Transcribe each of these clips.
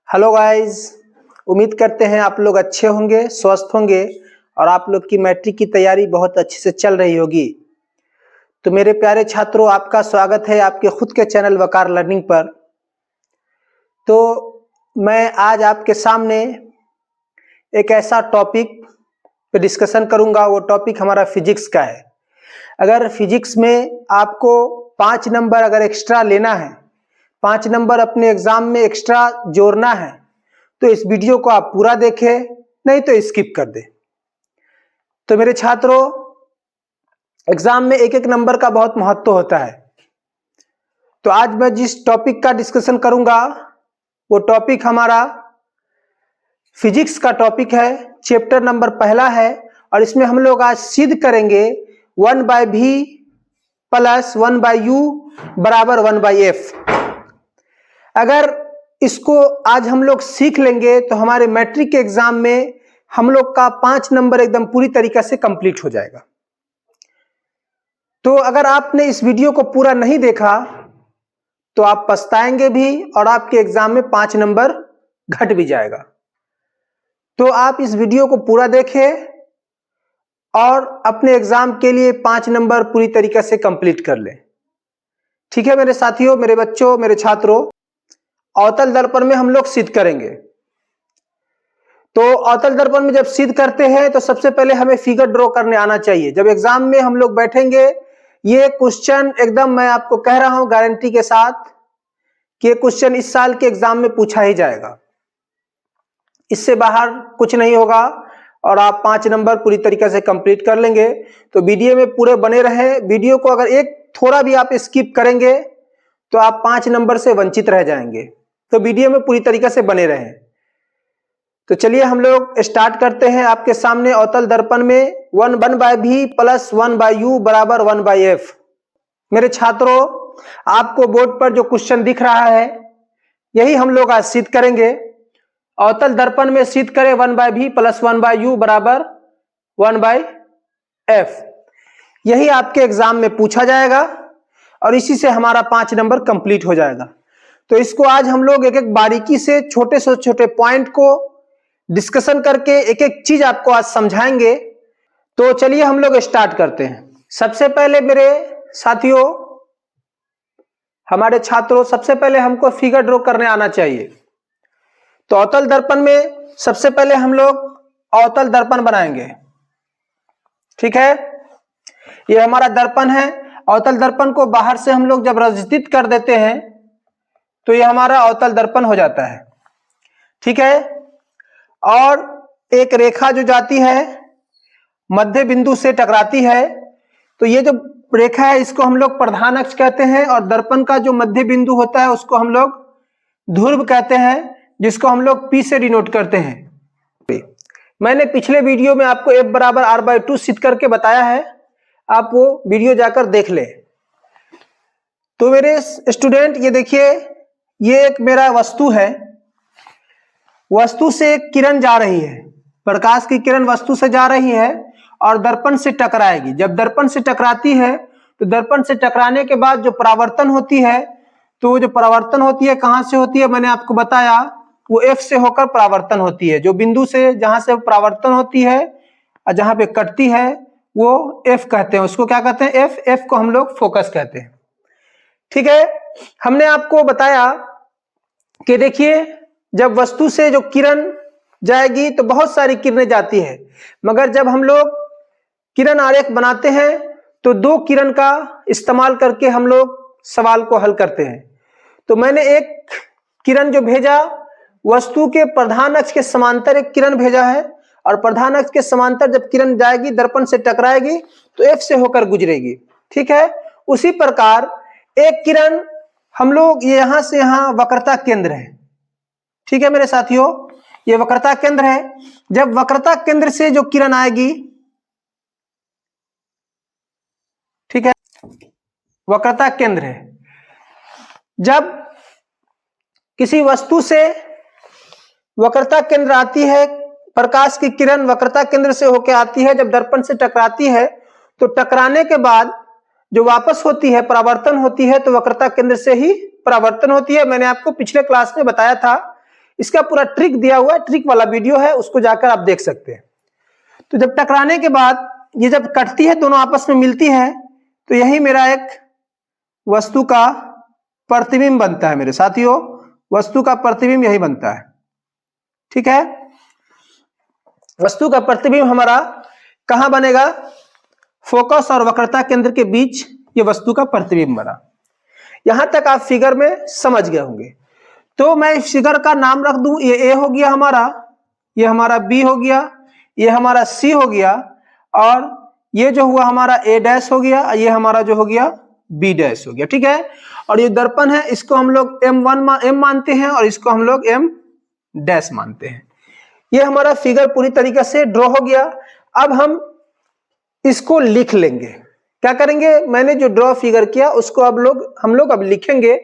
Hello guys, उम्मीद करते हैं आप लोग अच्छे होंगे, स्वस्थ होंगे और आप लोग की मैट्रिक की तैयारी बहुत अच्छे से चल रही होगी। तो मेरे प्यारे छात्रों, आपका स्वागत है आपके खुद के चैनल वकार लर्निंग पर। तो मैं आज आपके सामने एक ऐसा टॉपिक पे डिस्कशन करूंगा। वो टॉपिक हमारा फिजिक्स का है। अगर फिजिक्स में आपको 5 नंबर अगर एक्स्ट्रा लेना है, 5 नंबर अपने एग्जाम में एक्स्ट्रा जोड़ना है, तो इस वीडियो को आप पूरा देखें, नहीं तो स्किप कर दें। तो मेरे छात्रों, एग्जाम में एक एक नंबर का बहुत महत्व होता है। तो आज मैं जिस टॉपिक का डिस्कशन करूंगा वो टॉपिक हमारा फिजिक्स का टॉपिक है। चैप्टर नंबर पहला है और इसमें हम लोग आज सिद्ध करेंगे 1/v प्लस 1/u बराबर 1/f। अगर इसको आज हम लोग सीख लेंगे तो हमारे मैट्रिक के एग्जाम में हम लोग का 5 नंबर एकदम पूरी तरीके से कंप्लीट हो जाएगा। तो अगर आपने इस वीडियो को पूरा नहीं देखा तो आप पछताएंगे भी और आपके एग्जाम में 5 नंबर घट भी जाएगा। तो आप इस वीडियो को पूरा देखें और अपने एग्जाम के लिए 5 नंबर पूरी तरीके से कंप्लीट कर लें। ठीक है मेरे साथियों, मेरे बच्चों, मेरे छात्रों, अवतल दर्पण में हम लोग सिद्ध करेंगे। तो अवतल दर्पण में जब सिद्ध करते हैं तो सबसे पहले हमें फिगर ड्रॉ करने आना चाहिए। जब एग्जाम में हम लोग बैठेंगे, ये क्वेश्चन एकदम मैं आपको कह रहा हूं गारंटी के साथ कि ये क्वेश्चन इस साल के एग्जाम में पूछा ही जाएगा। इससे बाहर कुछ नहीं होगा और आप 5 नंबर पूरी तरीके से कंप्लीट कर लेंगे। तो वीडियो में पूरे बने रहें। वीडियो को अगर एक थोड़ा भी आप स्किप करेंगे तो आप 5 नंबर से वंचित रह जाएंगे। तो वीडियो में पूरी तरीके से बने रहें। तो चलिए हम लोग स्टार्ट करते हैं। आपके सामने अवतल दर्पण में 1/v प्लस 1/u बराबर 1/f। मेरे छात्रों, आपको बोर्ड पर जो क्वेश्चन दिख रहा है यही हम लोग आज सिद्ध करेंगे। अवतल दर्पण में सिद्ध करें 1/v प्लस 1/u बराबर 1/f। यही आपके एग्जाम में पूछा जाएगा और इसी से हमारा 5 नंबर कंप्लीट हो जाएगा। तो इसको आज हम लोग एक एक बारीकी से छोटे से छोटे पॉइंट को डिस्कशन करके एक एक चीज आपको आज समझाएंगे। तो चलिए हम लोग स्टार्ट करते हैं। सबसे पहले मेरे साथियों, हमारे छात्रों, सबसे पहले हमको फिगर ड्रॉ करने आना चाहिए। तो अवतल दर्पण में सबसे पहले हम लोग अवतल दर्पण बनाएंगे। ठीक है, ये हमारा दर्पण है। अवतल दर्पण को बाहर से हम लोग जब रजित कर देते हैं तो ये हमारा अवतल दर्पण हो जाता है। ठीक है, और एक रेखा जो जाती है मध्य बिंदु से टकराती है, तो ये जो रेखा है इसको हम लोग प्रधान अक्ष कहते हैं और दर्पण का जो मध्य बिंदु होता है उसको हम लोग ध्रुव कहते हैं, जिसको हम लोग P से डिनोट करते हैं। मैंने पिछले वीडियो में आपको F बराबर R/2 सिद्ध करके बताया है, आप वो वीडियो जाकर देख ले। तो मेरे स्टूडेंट, ये देखिए, ये एक मेरा वस्तु है। वस्तु से एक किरण जा रही है, प्रकाश की किरण वस्तु से जा रही है और दर्पण से टकराएगी। जब दर्पण से टकराती है तो दर्पण से टकराने के बाद जो परावर्तन होती है, तो जो परावर्तन होती है कहां से होती है मैंने आपको बताया, वो F से होकर परावर्तन होती है। जो बिंदु से जहां से परावर्तन होती है और जहां पे कटती है वो F कहते हैं। उसको क्या कहते हैं? F को हम लोग फोकस कहते हैं। ठीक है, हमने आपको बताया कि देखिए, जब वस्तु से जो किरण जाएगी तो बहुत सारी किरणें जाती है, मगर जब हम लोग किरण आरेख बनाते हैं तो 2 किरण का इस्तेमाल करके हम लोग सवाल को हल करते हैं। तो मैंने एक किरण जो भेजा, वस्तु के प्रधान अक्ष के समांतर एक किरण भेजा है और प्रधान अक्ष के समांतर जब किरण जाएगी, दर्पण से टकराएगी तो F से होकर गुजरेगी। ठीक है, उसी प्रकार एक किरण हम लोग यहां से यहां वक्रता केंद्र है। ठीक है मेरे साथियों, ये वक्रता केंद्र है। जब वक्रता केंद्र से जो किरण आएगी, ठीक है, वक्रता केंद्र है। जब किसी वस्तु से वक्रता केंद्र आती है, प्रकाश की किरण वक्रता केंद्र से होकर आती है, जब दर्पण से टकराती है तो टकराने के बाद जो वापस होती है, परावर्तन होती है, तो वक्रता केंद्र से ही परावर्तन होती है। मैंने आपको पिछले क्लास में बताया था इसका पूरा ट्रिक दिया हुआ है, ट्रिक वाला वीडियो है, उसको जाकर आप देख सकते हैं। तो जब टकराने के बाद ये जब कटती है, दोनों आपस में मिलती है, तो यही मेरा एक वस्तु का प्रतिबिंब बनता है मेरे साथियों, वस्तु का प्रतिबिंब यही बनता है। ठीक है, वस्तु का प्रतिबिंब हमारा कहां बनेगा? फोकस और वक्रता केंद्र के बीच ये वस्तु का प्रतिबिंब बना। यहां तक आप फिगर में समझ गए होंगे। तो मैं इस फिगर का नाम रख दूं, ये ए हो गया हमारा, ये हमारा बी हो गया, ये हमारा सी हो गया, और ये जो हुआ हमारा ए डैश हो गया, ये हमारा जो हो गया बी डैश हो गया। ठीक है, और ये दर्पण है, इसको हम लोग M मानते हैं और इसको हम लोग M डैश मानते हैं। ये हमारा फिगर पूरी तरीके से ड्रॉ हो गया। अब हम इसको लिख लेंगे। क्या करेंगे? मैंने जो ड्रॉ फिगर किया उसको हम लोग अब लिखेंगे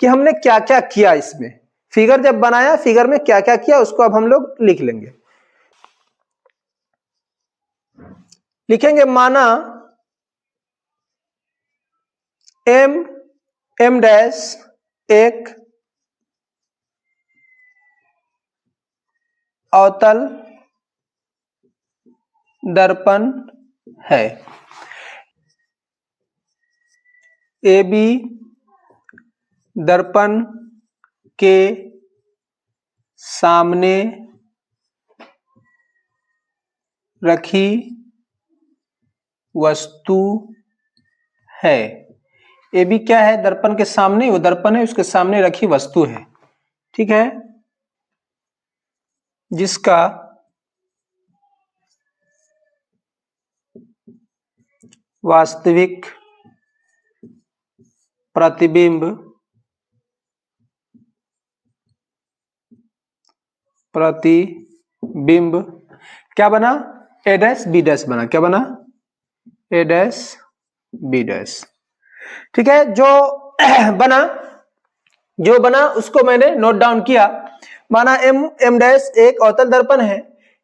कि हमने क्या क्या किया इसमें। फिगर जब बनाया, फिगर में क्या क्या किया उसको अब हम लोग लिख लेंगे। लिखेंगे माना M डैश एक अवतल दर्पण है, AB दर्पण के सामने रखी वस्तु है। AB क्या है? दर्पण के सामने, वो दर्पण है, उसके सामने रखी वस्तु है। ठीक है, जिसका वास्तविक प्रतिबिंब क्या बना? A डैश B डैश बना। क्या बना? A dash B dash. ठीक है, जो बना उसको मैंने नोट डाउन किया। माना M डैश एक अवतल दर्पण है,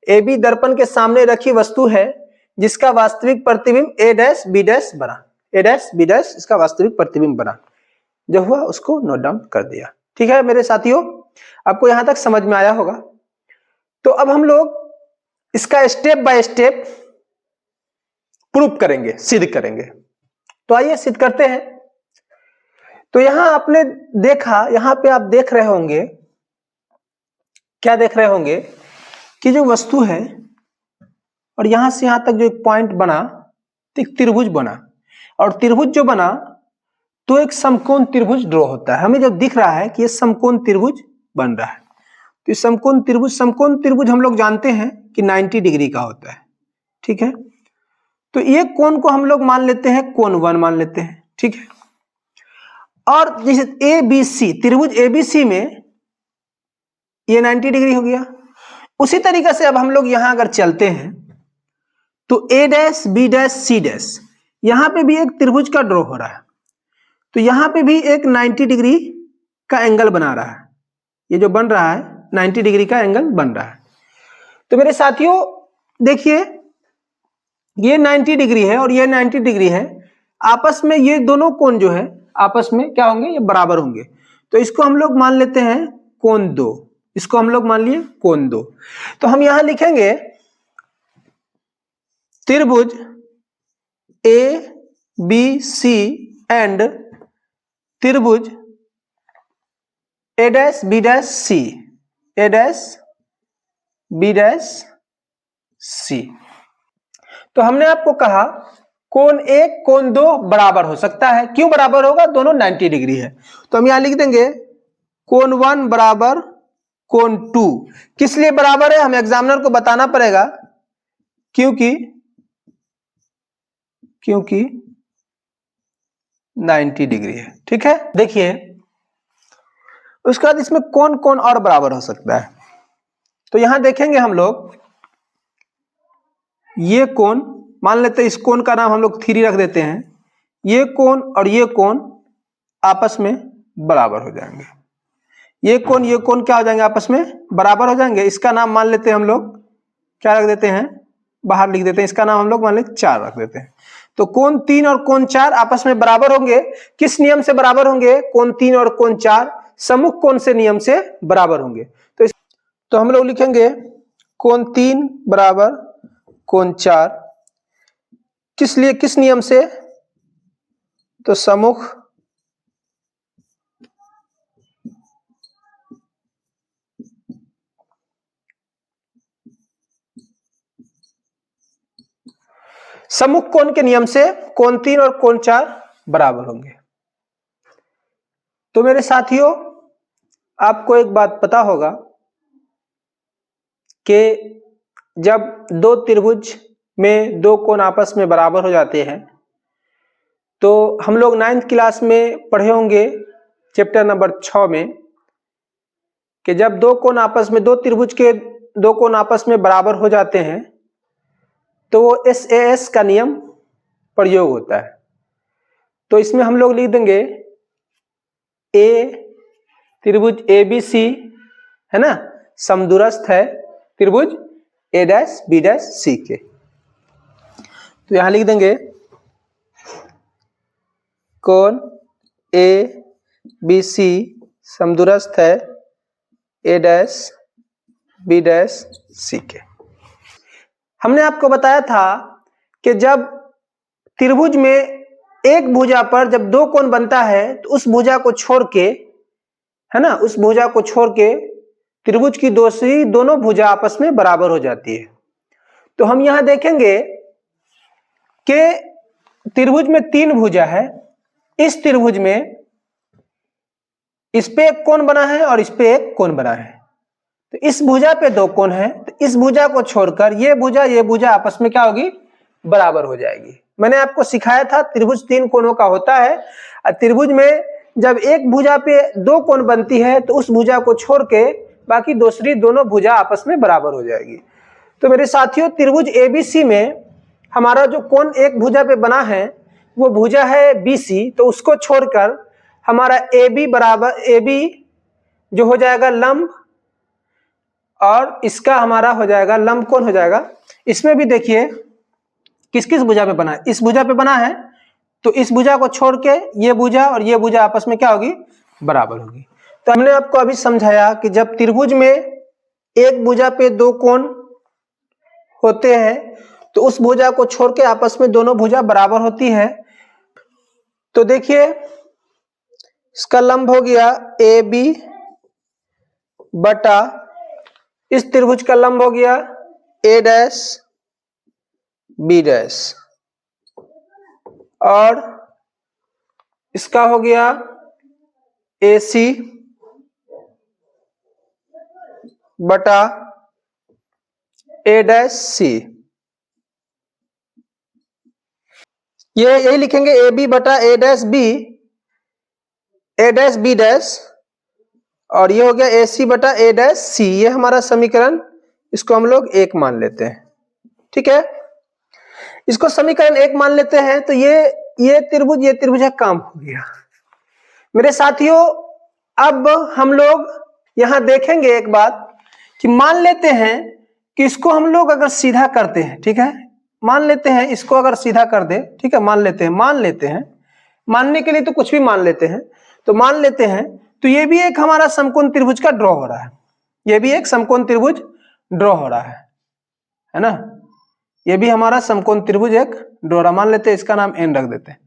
AB दर्पण के सामने रखी वस्तु है, जिसका वास्तविक प्रतिबिंब A डैश B डैश बना। A डैश B डैश इसका वास्तविक प्रतिबिंब बना। जो हुआ उसको नोट डाउन कर दिया। ठीक है मेरे साथियों, आपको यहां तक समझ में आया होगा। तो अब हम लोग इसका स्टेप बाय स्टेप प्रूफ करेंगे, सिद्ध करेंगे। तो आइए सिद्ध करते हैं। तो यहां आपने देखा, यहां पे आप देख रहे होंगे, क्या देख रहे होंगे कि जो वस्तु है और यहां से यहां तक जो एक पॉइंट बना, तो एक त्रिभुज बना, और त्रिभुज जो बना तो एक समकोण त्रिभुज ड्रॉ होता है। हमें जो दिख रहा है कि ये समकोण त्रिभुज बन रहा है। तो समकोण त्रिभुज हम लोग जानते हैं कि 90 डिग्री का होता है। ठीक है, तो ये कोण को हम लोग मान लेते हैं कोण 1 मान लेते हैं। ठीक है, और जैसे ABC त्रिभुज ABC में ये 90 डिग्री हो गया। उसी तरीके से अब हम लोग यहां अगर चलते हैं तो A dash B dash C dash, यहां पे भी एक त्रिभुज का ड्रॉ हो रहा है। तो यहां पे भी एक 90 डिग्री का एंगल बना रहा है। ये जो बन रहा है 90 डिग्री का एंगल बन रहा है। तो मेरे साथियों देखिए, ये 90 डिग्री है और ये 90 डिग्री है। आपस में ये दोनों कोण जो है आपस में क्या होंगे? ये बराबर होंगे। तो इसको हम लोग मान लेते हैं कोण 2। इसको हम लोग मान लिए कोण 2। तो हम यहां लिखेंगे त्रिभुज ABC एंड त्रिभुज A dash B dash C, A dash B dash C। तो हमने आपको कहा कोण 1 कोण 2 बराबर हो सकता है। क्यों बराबर होगा? दोनों 90 डिग्री है। तो हम यहां लिख देंगे कोण 1 बराबर कोण 2। किस लिए बराबर है? हमें एग्जामिनर को बताना पड़ेगा, क्योंकि 90 डिग्री है। ठीक है, देखिए उसके बाद इसमें कौन कौन और बराबर हो सकता है। तो यहां देखेंगे हम लोग, ये कोण मान लेते हैं, इस कोण का नाम हम लोग 3 रख देते हैं। ये कोण और ये कोण आपस में बराबर हो जाएंगे। ये कोण क्या हो जाएंगे? आपस में बराबर हो जाएंगे। इसका नाम मान लेते हैं हम लोग, क्या रख देते हैं? बाहर लिख देते हैं। इसका नाम हम लोग मान लेते 4 रख देते हैं। तो कोण 3 और कोण 4 आपस में बराबर होंगे। किस नियम से बराबर होंगे? कोण 3 और कोण 4 सम्मुख कोण से नियम से बराबर होंगे। तो हम लोग लिखेंगे कोण 3 बराबर कोण 4, किस लिए, किस नियम से, तो सम्मुख सम्मुख कोण के नियम से कोण 3 और कोण 4 बराबर होंगे। तो मेरे साथियों, आपको एक बात पता होगा कि जब दो त्रिभुज में दो कोण आपस में बराबर हो जाते हैं, तो हम लोग 9th क्लास में पढ़े होंगे चैप्टर नंबर 6 में कि जब दो कोण आपस में, दो त्रिभुज के दो कोण आपस में बराबर हो जाते हैं तो वो SAS का नियम प्रयोग होता है। तो इसमें हम लोग लिख देंगे ए त्रिभुज ABC है ना, समदूरस्थ है त्रिभुज A', B', C के। तो यहां लिख देंगे कोण ABC समदूरस्थ है A', B', C के। हमने आपको बताया था कि जब त्रिभुज में एक भुजा पर जब दो कोण बनता है तो उस भुजा को छोड़ के, है ना, उस भुजा को छोड़ के त्रिभुज की दूसरी दोनों भुजा आपस में बराबर हो जाती है। तो हम यहां देखेंगे कि त्रिभुज में 3 भुजा है, इस त्रिभुज में इस पे एक कोण बना है और इस पे एक कोण बना है। तो इस भुजा पे दो कोण है, तो इस भुजा को छोड़कर ये भुजा आपस में क्या होगी, बराबर हो जाएगी। मैंने आपको सिखाया था त्रिभुज 3 कोणों का होता है, और त्रिभुज में जब एक भुजा पे दो कोण बनती है तो उस भुजा को छोड़ के बाकी दूसरी दोनों भुजा आपस में बराबर हो जाएगी। तो मेरे साथियों, त्रिभुज ABC में हमारा जो कोण एक भुजा पे बना है वो भुजा है BC, तो उसको छोड़कर हमारा AB जो हो जाएगा लंब, और इसका हमारा हो जाएगा लंब कोण हो जाएगा। इसमें भी देखिए किस किस भुजा पे बना है, इस भुजा पे बना है, तो इस भुजा को छोड़ के ये भुजा और ये भुजा आपस में क्या होगी, बराबर होगी। तो हमने आपको अभी समझाया कि जब त्रिभुज में एक भुजा पे दो कोण होते हैं तो उस भुजा को छोड़ के आपस में दोनों भुजा बराबर होती है। तो देखिए इसका लंब हो गया AB बटा इस त्रिभुज का लंब हो गया A', B', और इसका हो गया AC बटा A', ये यही लिखेंगे AB बटा A', B', और ये हो गया AC बटा A', ये हमारा समीकरण, इसको हम लोग 1 मान लेते हैं। ठीक है, इसको समीकरण 1 मान लेते हैं। तो ये त्रिभुज है, काम हो गया। मेरे साथियों, अब हम लोग यहां देखेंगे एक बात कि मान लेते हैं कि इसको हम लोग अगर सीधा करते हैं, ठीक है, मान लेते हैं इसको अगर सीधा कर दे, ठीक है, मान लेते हैं, मानने के लिए तो कुछ भी मान लेते हैं, तो मान लेते हैं, तो ये भी एक हमारा समकोण त्रिभुज का ड्रॉ हो रहा है, ये भी एक समकोण त्रिभुज ड्रॉ हो रहा है ना, ये भी हमारा समकोण त्रिभुज एक ड्रॉ हो रहा है। मान लेते हैं इसका नाम N रख देते हैं,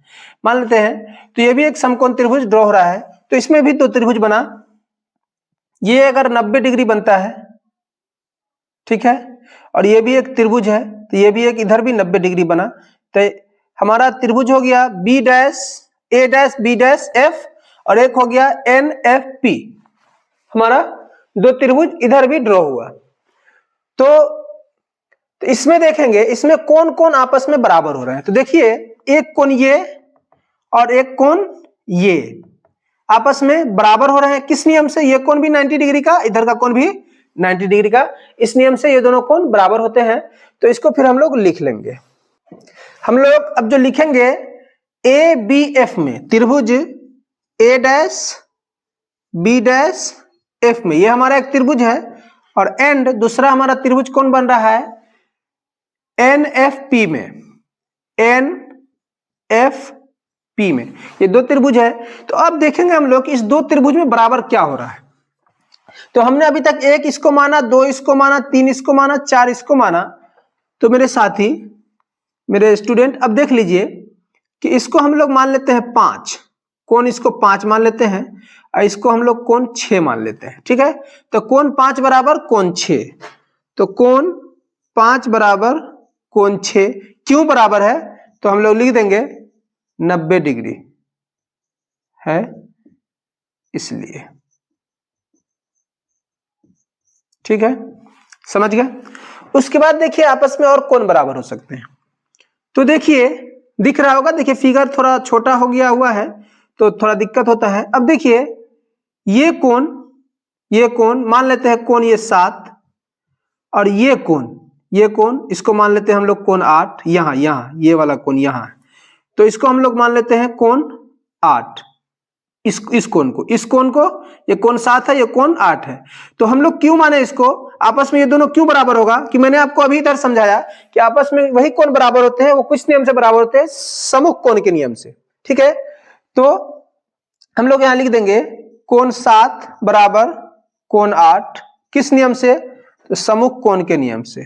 मान लेते हैं, तो ये भी एक समकोण त्रिभुज ड्रॉ हो रहा है। तो इसमें भी दो त्रिभुज बना, ये अगर 90 डिग्री बनता है, ठीक है, और ये भी एक त्रिभुज है, तो ये भी एक इधर भी 90 डिग्री बना, तो हमारा त्रिभुज हो गया A', B', F, और एक हो गया NFP, हमारा दो त्रिभुज इधर भी ड्रॉ हुआ। तो इसमें देखेंगे इसमें कौन कौन आपस में बराबर हो रहे हैं। तो देखिए एक कोण ये और एक कोण ये आपस में बराबर हो रहे हैं, किस नियम से, ये कोण भी 90 डिग्री का, इधर का कोण भी 90 डिग्री का, इस नियम से ये दोनों कोण बराबर होते हैं। तो इसको फिर हम लोग लिख लेंगे। हम लोग अब जो लिखेंगे ABF में त्रिभुज A', B', F में, ये हमारा एक त्रिभुज है, और एंड दूसरा हमारा त्रिभुज कौन बन रहा है, NFP में, NFP पी में, ये दो त्रिभुज है। तो अब देखेंगे हम लोग इस दो त्रिभुज में बराबर क्या हो रहा है। तो हमने अभी तक एक इसको माना, दो इसको माना, तीन इसको माना, चार इसको माना। तो मेरे साथी, मेरे स्टूडेंट, अब देख लीजिए कि इसको हम लोग मान लेते हैं 5, कोण इसको 5 मान लेते हैं, और इसको हम लोग कोण 6 मान लेते हैं। ठीक है, तो कोण 5 बराबर कोण 6, तो कोण 5 बराबर कोण 6 क्यों बराबर है, तो हम लोग लिख देंगे 90 डिग्री है इसलिए। ठीक है, समझ गए। उसके बाद देखिए आपस में और कोण बराबर हो सकते हैं। तो देखिए दिख रहा होगा, देखिए फिगर थोड़ा छोटा हो गया हुआ है तो थोड़ा दिक्कत होता है। अब देखिए ये कोण मान लेते हैं कोण ये 7, और ये कोण इसको मान लेते हैं हम लोग कोण 8, यहाँ ये वाला कोण यहाँ है, तो इसको हम लोग मान लेते हैं कोण 8। इस कोण को ये कोण 7 है, ये कोण 8 है। तो हम लोग क्यों माने इसको, आपस में ये दोनों क्यों बराबर होगा, कि मैंने आपको अभी इधर समझाया कि आपस में वही कोण बराबर होते हैं, वो कुछ नियम से बराबर होते हैं, सम्मुख कोण के नियम से। ठीक है, तो हम लोग यहां लिख देंगे कोण 7 बराबर कोण 8, किस नियम से, तो सम्मुख कोण के नियम से,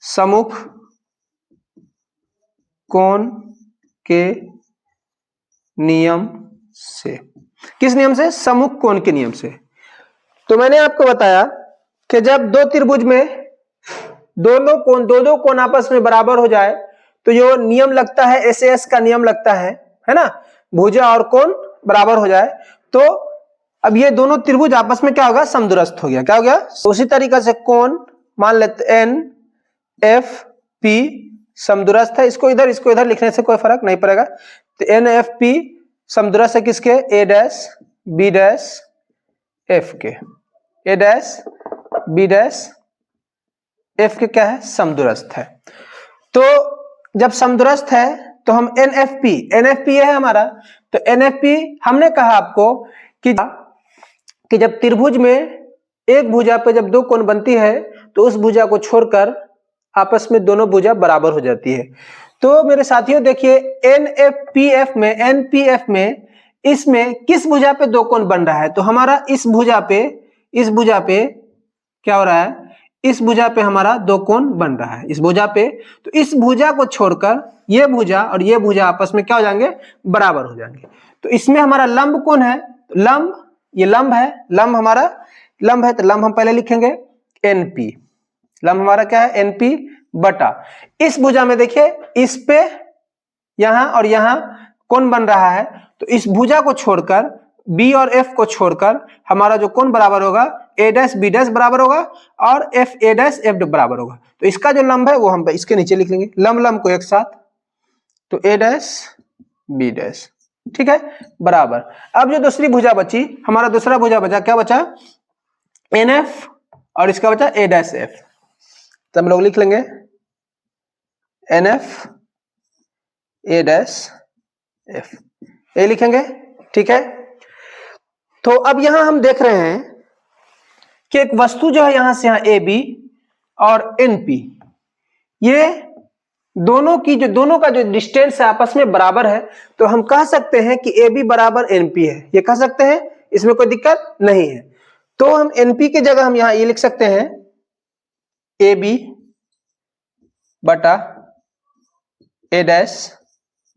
सम्मुख कोण के नियम से। किस नियम से, सम्मुख कोण के नियम से। तो मैंने आपको बताया कि जब दो त्रिभुज में दो कोण आपस में बराबर हो जाए तो जो नियम लगता है एसएस का नियम लगता है ना, भुजा और कोण बराबर हो जाए। तो अब ये दोनों त्रिभुज आपस में क्या होगा, समदूरस्थ हो गया। क्या हो गया, उसी तरीके से कोण मान लेते एन एफ पी समदूरस्थ है, इसको इधर लिखने से कोई फर्क नहीं पड़ेगा। तो एन एफ पी समदूरस्थ है किसके, ए डैश बी डैश एफ के, ए डैश बी डैश एफ के क्या है, समदूरस्थ है। तो जब समदूरस्थ है तो हम एनएफपी है हमारा, तो एनएफपी हमने कहा आपको कि जब त्रिभुज में एक भुजा पे जब दो कोण बनती है तो उस भुजा को छोड़कर आपस में दोनों भुजा बराबर हो जाती है। तो मेरे साथियों देखिए एनएफपीएफ में इसमें किस भुजा पे दो कोण बन रहा है, तो हमारा इस भुजा पे क्या हो रहा है, इस भुजा पे हमारा दो कोण बन रहा है, इस भुजा पे। तो इस भुजा को छोड़कर ये भुजा और ये भुजा आपस में क्या हो जाएंगे, बराबर हो जाएंगे। तो इसमें हमारा लंब कौन है, लंब, ये लंब है, लंब हमारा लंब है, तो लंब हम पहले लिखेंगे एनपी, लंब हमारा क्या है, एनपी बटा इस भुजा में देखिए इस पे यहां और यहां कोण बन रहा है, तो इस भुजा को छोड़कर बी और एफ को छोड़कर हमारा जो कोण बराबर होगा ए डैश बी डैश बराबर होगा और एफ ए डैश एफ बराबर होगा। तो इसका जो लंब है वो हम इसके नीचे लिख लेंगे, लंब को एक साथ, तो ए डैश बी डैश, ठीक है, बराबर। अब जो दूसरी भुजा बची, हमारा दूसरा भुजा बचा, क्या बचा, एन एफ और इसका बचा ए डैश एफ, तो हम लोग लिख लेंगे N F A dash F, ये लिखेंगे, ठीक है। तो अब यहां हम देख रहे हैं कि एक वस्तु जो है यहां से यहां ए बी और एन पी, ये दोनों का जो डिस्टेंस है आपस में बराबर है, तो हम कह सकते हैं कि ए बी बराबर एन पी है, ये कह सकते हैं, इसमें कोई दिक्कत नहीं है। तो हम एन पी की जगह हम यहां ये लिख सकते हैं ए बी बटा ए डैश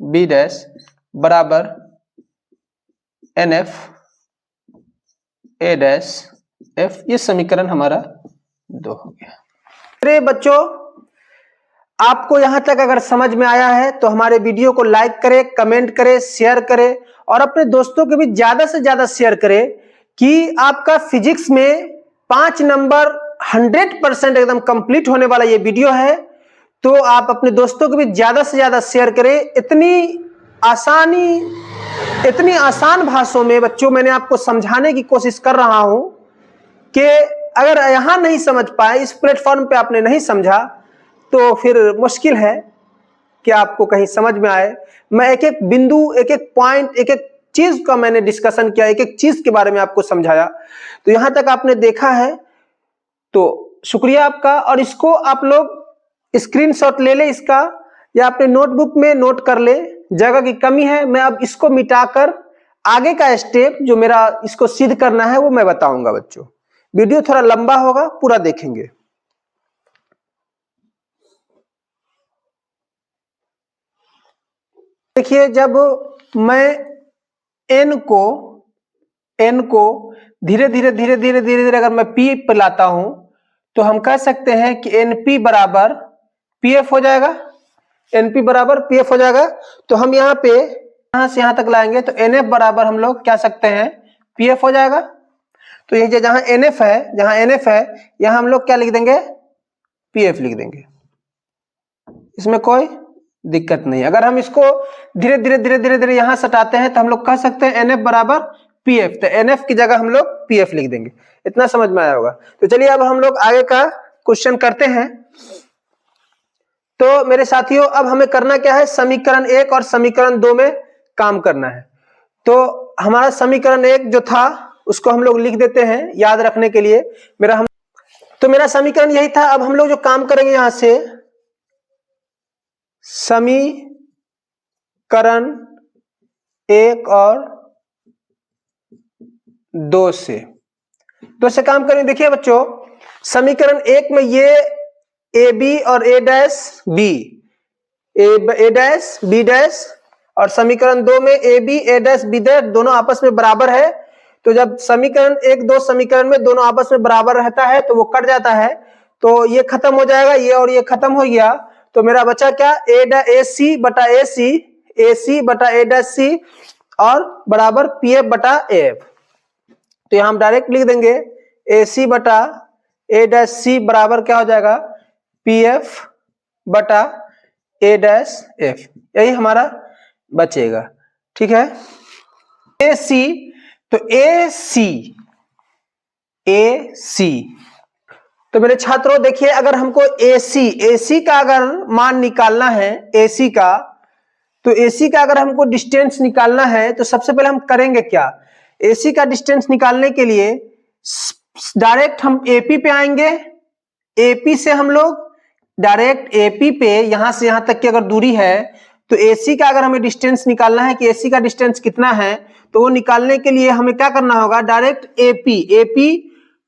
बी डैश बराबर N F A dash F, ये समीकरण हमारा 2 हो गया। अरे बच्चों, आपको यहां तक अगर समझ में आया है तो हमारे वीडियो को लाइक करें, कमेंट करें, शेयर करें और अपने दोस्तों के भी ज्यादा से ज्यादा शेयर करें कि आपका फिजिक्स में 5 नंबर 100% एकदम कंप्लीट होने वाला ये वीडियो है। तो आप अपने दोस्तों को भी ज्यादा से ज्यादा शेयर करें। इतनी आसान भाषाओं में बच्चों मैंने आपको समझाने की कोशिश कर रहा हूं कि अगर यहां नहीं समझ पाए, इस प्लेटफॉर्म पे आपने नहीं समझा, तो फिर मुश्किल है कि आपको कहीं समझ में आए। मैं एक एक बिंदु, एक एक पॉइंट, एक एक चीज का मैंने डिस्कशन किया, एक एक चीज के बारे में आपको समझाया। तो यहां तक आपने देखा है तो शुक्रिया आपका। और इसको आप लोग स्क्रीनशॉट ले ले इसका, या अपने नोटबुक में नोट कर ले, जगह की कमी है। मैं अब इसको मिटाकर आगे का स्टेप जो मेरा इसको सिद्ध करना है वो मैं बताऊंगा बच्चों। वीडियो थोड़ा लंबा होगा, पूरा देखेंगे। देखिए, जब मैं n को धीरे धीरे अगर मैं p पर लाता हूं तो हम कह सकते हैं कि np बराबर pf हो जाएगा। np बराबर pf हो जाएगा। तो हम यहाँ पे यहां से यहां तक लाएंगे तो nf बराबर हम लोग क्या सकते हैं, pf हो जाएगा। तो ये जहां nf है यहां हम लोग क्या लिख देंगे, pf लिख देंगे। इसमें कोई दिक्कत नहीं। अगर हम इसको धीरे धीरे यहां सटाते हैं तो हम लोग कह सकते हैं nf बराबर pf। तो nf की जगह हम लोग pf लिख देंगे। इतना समझ में आया होगा। तो चलिए अब हम लोग आगे का क्वेश्चन करते हैं। तो मेरे साथियों, अब हमें करना क्या है, समीकरण 1 और समीकरण 2 में काम करना है। तो हमारा समीकरण 1 जो था उसको हम लोग लिख देते हैं याद रखने के लिए। मेरा समीकरण यही था। अब हम लोग जो काम करेंगे यहां से समीकरण 1 और 2 से काम करेंगे। देखिए बच्चों, समीकरण 1 में ये ए बी और ए डैश बी डैश, और समीकरण 2 में A B A dash B dash दोनों आपस में बराबर है। तो जब समीकरण 1 2 समीकरण में दोनों आपस में बराबर रहता है तो वो कट जाता है। तो ये खत्म हो जाएगा, ये और ये खत्म हो गया। तो मेरा बचा क्या, ए सी बटा ए सी बटा ए डैश सी और बराबर पी एफ बटा ए एफ। तो यहां हम डायरेक्ट लिख देंगे ए सी बटा ए डैश सी बराबर क्या हो जाएगा, पी एफ बटा ए डैश एफ। यही हमारा बचेगा। ठीक है। ए सी, तो ए सी तो मेरे छात्रों देखिए, अगर हमको एसी का अगर मान निकालना है, एसी का अगर हमको डिस्टेंस निकालना है तो सबसे पहले हम करेंगे क्या, एसी का डिस्टेंस निकालने के लिए डायरेक्ट हम एपी पे आएंगे। एपी से हम लोग डायरेक्ट एपी पे यहां से यहां तक की अगर दूरी है तो एसी का अगर हमें डिस्टेंस निकालना है कि एसी का डिस्टेंस कितना है, तो वो निकालने के लिए हमें क्या करना होगा, डायरेक्ट एपी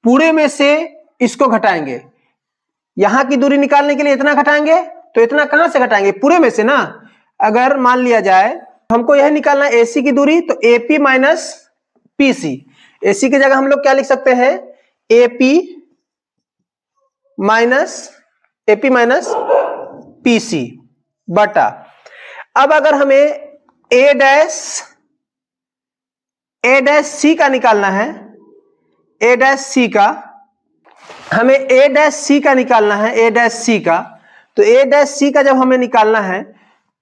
पूरे में से इसको घटाएंगे। यहां की दूरी निकालने के लिए इतना घटाएंगे, तो इतना कहां से घटाएंगे, पूरे में से ना। अगर मान लिया जाए हमको यह निकालना है एसी की दूरी, तो एपी माइनस पीसी। एसी की जगह हम लोग क्या लिख सकते हैं, एपी माइनस पीसी बटा। अब अगर हमें ए डैश सी का निकालना है, ए डैश सी का निकालना है, ए डैश सी का। तो ए डैश सी का जब हमें निकालना है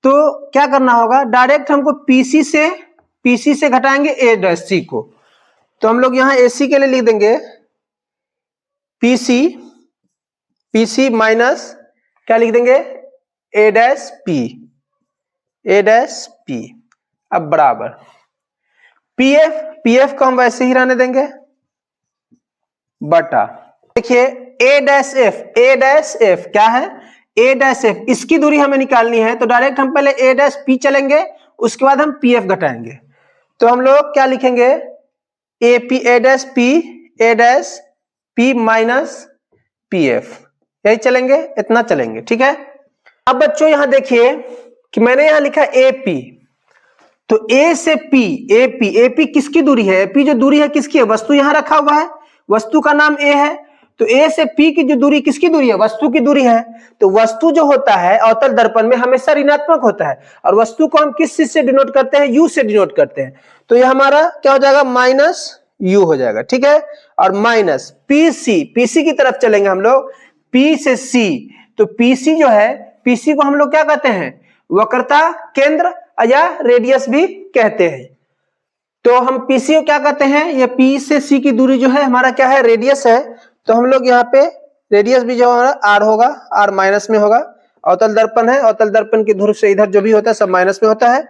तो क्या करना होगा, डायरेक्ट हमको पीसी से घटाएंगे ए डैश सी को। तो हम लोग यहां एसी के लिए लिख देंगे पीसी माइनस क्या लिख देंगे, ए डैश पी। अब बराबर पीएफ को हम वैसे ही रहने देंगे बटा। देखिए ए डैश एफ क्या है, ए डैश एफ, इसकी दूरी हमें निकालनी है। तो डायरेक्ट हम पहले ए डैश पी चलेंगे, उसके बाद हम पीएफ घटाएंगे। तो हम लोग क्या लिखेंगे, ए डैश पी माइनस पीएफ, यही चलेंगे, इतना चलेंगे। ठीक है। अब बच्चों यहां देखिए कि मैंने यहां लिखा एपी, तो ए से पी, एपी किसकी दूरी है, एपी जो दूरी है किसकी है, वस्तु यहां रखा हुआ है, वस्तु का नाम ए है। तो ए से पी की जो दूरी किसकी दूरी है, वस्तु की दूरी है। तो वस्तु जो होता है अवतल दर्पण में हमेशा ऋणात्मक होता है, और वस्तु को हम किस चीज से डिनोट करते हैं, यू से डिनोट करते हैं। तो ये हमारा क्या हो जाएगा, माइनस यू हो जाएगा। ठीक है। और माइनस पीसी की तरफ चलेंगे हम लोग, पी से सी। तो पीसी जो है, पीसी को हम लोग क्या कहते हैं, वक्रता केंद्र या रेडियस भी कहते हैं। तो हम पीसी को क्या कहते हैं, ये पी से सी की दूरी जो है हमारा क्या है, रेडियस है। तो हम लोग यहाँ पे रेडियस भी जो हमारा आर होगा, आर माइनस में होगा। अवतल दर्पण है, अवतल दर्पण की ध्रुव से इधर जो भी होता है सब माइनस में होता है,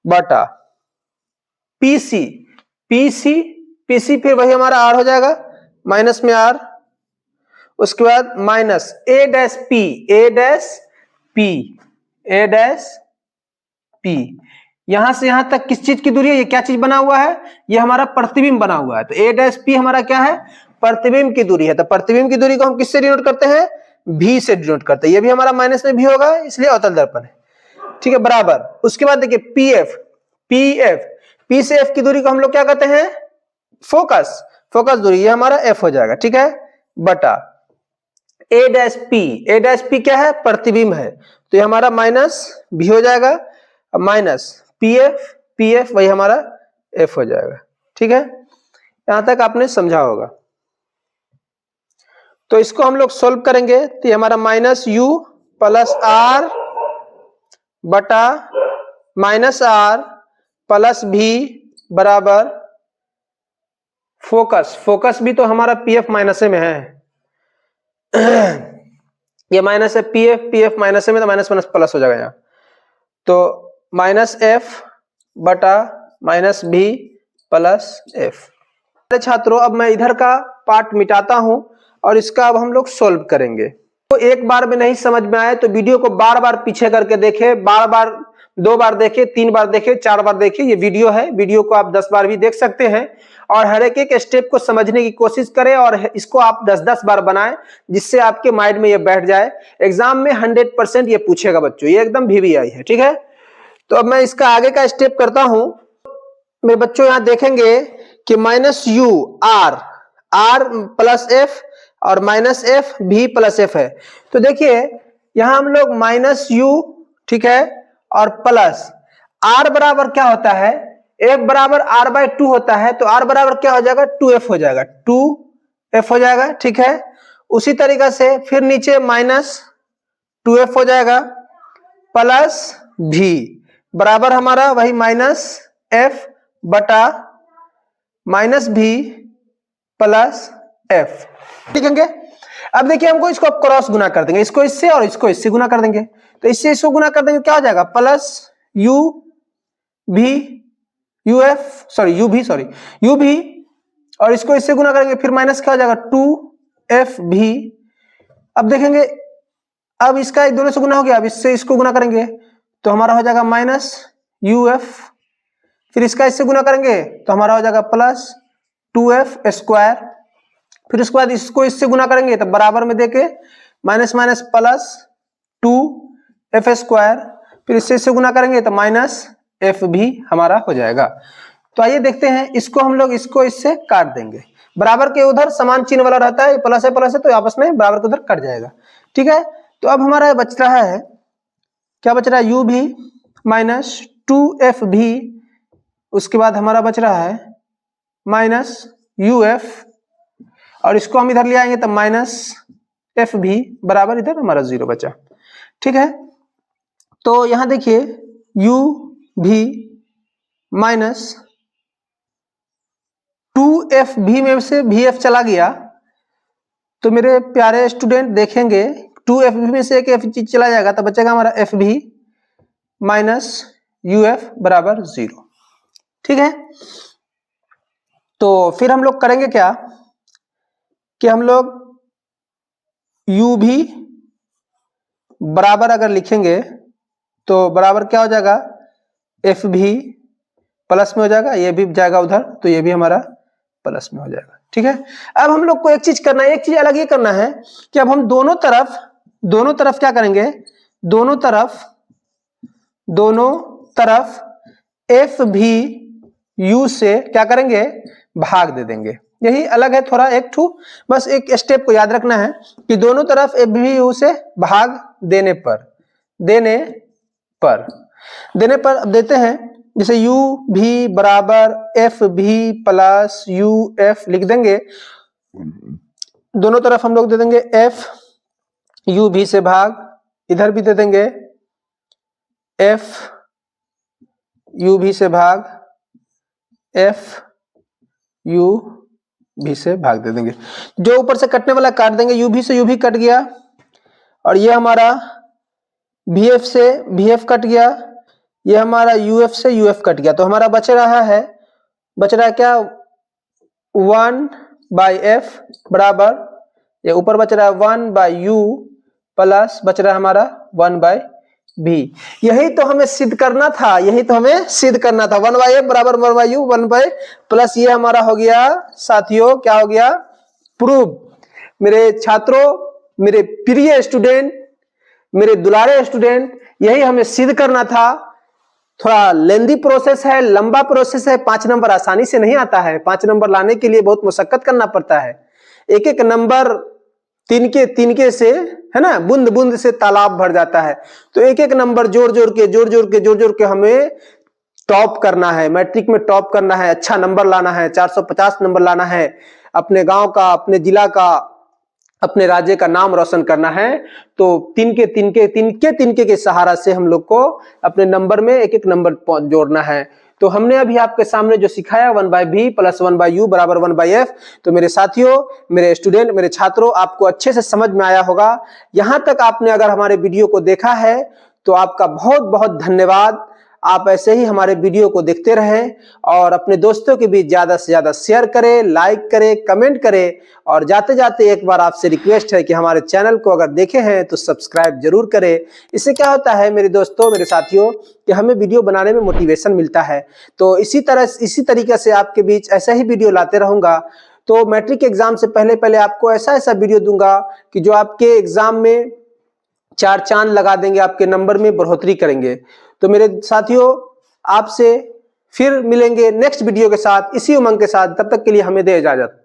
बटा पीसी फिर वही हमारा आर हो जाएगा, माइनस में आर। उसके बाद माइनस ए डैश पी P। यहां से यहां तक किस चीज की दूरी है, ये क्या चीज बना हुआ है, ये हमारा प्रतिबिंब बना हुआ है। तो A डैश P हमारा क्या है, प्रतिबिंब की दूरी है। तो प्रतिबिंब की दूरी को हम किससे डिनोट करते हैं, V से डिनोट करते हैं। ये भी हमारा माइनस में V होगा, इसलिए अवतल दर्पण है। ठीक है, बराबर। उसके बाद देखिए PF, P से F की दूरी को हम लोग क्या कहते हैं, फोकस दूरी, ये हमारा F हो जाएगा। ठीक है, बटा A डैश P क्या है, प्रतिबिंब है, तो ये हमारा माइनस V हो जाएगा, माइनस PF वही हमारा F हो जाएगा। ठीक है, यहां तक आपने समझा होगा। तो इसको हम लोग सोल्व करेंगे, तो ये हमारा माइनस U प्लस R बटा माइनस R प्लस V बराबर फोकस भी तो हमारा PF माइनस में है। ये माइनस है, PF माइनस में, तो माइनस माइनस प्लस हो जाएगा यहाँ। तो माइनस F बटा माइनस V प्लस F। छात्रों, अब मैं इधर का पार्ट मिटाता हूं और इसका अब हम लोग सोल्व करेंगे। तो एक बार में नहीं समझ में आए तो वीडियो को बार बार पीछे करके देखे, बार 2 बार देखे, 3 बार देखे, 4 बार देखे। ये वीडियो है, वीडियो को आप 10 बार भी देख सकते हैं और हर एक स्टेप को समझने की कोशिश करें और इसको आप 10-10 बार बनाएं, जिससे आपके माइंड में ये बैठ जाए। एग्जाम में 100% ये पूछेगा बच्चों, ये एकदम VVI है। ठीक है, तो अब मैं इसका आगे का स्टेप करता हूं। मेरे बच्चों यहां देखेंगे कि minus U R plus F और minus F V plus F है। तो देखिए यहां हम लोग माइनस U, ठीक है, और प्लस R बराबर क्या होता है, F बराबर R/2 होता है, तो R बराबर क्या हो जाएगा, 2F हो जाएगा, 2F हो जाएगा। ठीक है, उसी तरीका से फिर नीचे माइनस 2F हो जाएगा प्लस V बराबर हमारा वही माइनस F बटा माइनस V प्लस F। ठीक है, अब देखिए हमको इसको क्रॉस गुना कर देंगे, इसको इससे और इसको इससे गुना कर देंगे। तो इससे इसको गुना कर देंगे, क्या हो जाएगा, प्लस U भी और इसको इससे गुना करेंगे, फिर माइनस क्या हो जाएगा, 2FV। अब देखेंगे, अब इसका एक दोनों से गुना हो गया, अब इससे इसको गुना करेंगे तो हमारा हो जाएगा माइनस UF, फिर इसका इससे गुना करेंगे तो हमारा हो जाएगा प्लस 2F स्क्वायर, फिर उसके बाद इसको इससे गुना करेंगे तो बराबर में देके minus minus plus 2F square, फिर इससे गुना करेंगे तो माइनस F भी हमारा हो जाएगा। तो आइए देखते हैं, इसको हम लोग इसको इससे काट देंगे। बराबर के उधर समान चिन्ह वाला रहता है, प्लस है तो आपस में बराबर के उधर कट जाएगा। ठीक है, तो अब हमारा बच रहा है, क्या बच रहा है, U भी माइनस 2F भी, उसके बाद हमारा बच रहा है माइनस UF, और इसको हम इधर ले आएंगे तो माइनस F भी बराबर इधर हमारा 0 बचा। ठीक है, तो यहां देखिए U भी माइनस 2F भी में से VF चला गया, तो मेरे प्यारे स्टूडेंट देखेंगे 2F भी में से एक F चीज चला जाएगा तो बचेगा हमारा F भी माइनस UF बराबर 0। ठीक है, तो फिर हम लोग करेंगे क्या कि हम लोग U भी बराबर अगर लिखेंगे तो बराबर क्या हो जाएगा, F भी प्लस में हो जाएगा, ये भी जाएगा उधर तो ये भी हमारा प्लस में हो जाएगा। ठीक है, अब हम लोग को एक चीज करना है, एक चीज अलग ये करना है कि अब हम दोनों तरफ क्या करेंगे, दोनों तरफ F भी U से क्या करेंगे, भाग दे देंगे। यही अलग है थोड़ा, एक ठू बस एक स्टेप को याद रखना है कि दोनों तरफ F भी U से भाग देने पर अब देते हैं, जैसे U भी बराबर F भी प्लस UF लिख देंगे। दोनों तरफ हम लोग दे देंगे F U भी से भाग, इधर भी दे देंगे F U भी से भाग, F U भी से भाग दे देंगे। जो ऊपर से कटने वाला काट देंगे, U भी से U भी कट गया और ये हमारा VF से VF कट गया, ये हमारा UF से UF कट गया। तो हमारा बच रहा है क्या, 1/F बराबर, ये ऊपर बच रहा है 1/U प्लस बच रहा है हमारा 1/U। भी। यही तो हमें सिद्ध करना था, यही तो हमें सिद्ध करना था। 1/f बराबर 1/u 1 प्लस ये हमारा हो गया साथियों, क्या हो गया, प्रूव। मेरे छात्रों, मेरे प्रिय स्टूडेंट, मेरे दुलारे स्टूडेंट, यही हमें सिद्ध करना था। थोड़ा लेंदी प्रोसेस है, लंबा प्रोसेस है। 5 नंबर आसानी से नहीं आता है। 5 नंबर लाने के लिए बहुत मुशक्कत करना पड़ता है। एक एक नंबर तिनके से, है ना, बूंद बूंद से तालाब भर जाता है। तो एक एक नंबर जोड़ जोड़ के हमें टॉप करना है, मैट्रिक में टॉप करना है, अच्छा नंबर लाना है, 450 नंबर लाना है, अपने गांव का, अपने जिला का, अपने राज्य का नाम रोशन करना है। तो तिनके के सहारा से हम लोग को अपने नंबर में एक एक नंबर जोड़ना है। तो हमने अभी आपके सामने जो सिखाया 1/v प्लस 1/u बराबर 1/f, तो मेरे साथियों, मेरे स्टूडेंट, मेरे छात्रों, आपको अच्छे से समझ में आया होगा। यहां तक आपने अगर हमारे वीडियो को देखा है तो आपका बहुत बहुत धन्यवाद। आप ऐसे ही हमारे वीडियो को देखते रहें और अपने दोस्तों के बीच ज्यादा से ज्यादा शेयर करें, लाइक करें, कमेंट करें। और जाते जाते एक बार आपसे रिक्वेस्ट है कि हमारे चैनल को अगर देखे हैं तो सब्सक्राइब जरूर करें। इससे क्या होता है मेरे दोस्तों, मेरे साथियों, कि हमें वीडियो बनाने में मोटिवेशन मिलता है। तो इसी तरीके से आपके बीच ऐसा ही वीडियो लाते रहूंगा। तो मैट्रिक एग्जाम से पहले आपको ऐसा वीडियो दूंगा कि जो आपके एग्जाम में 4 चांद लगा देंगे, आपके नंबर में बढ़ोतरी करेंगे। तो मेरे साथियों, आपसे फिर मिलेंगे नेक्स्ट वीडियो के साथ, इसी उमंग के साथ। तब तक के लिए हमें दे इजाजत।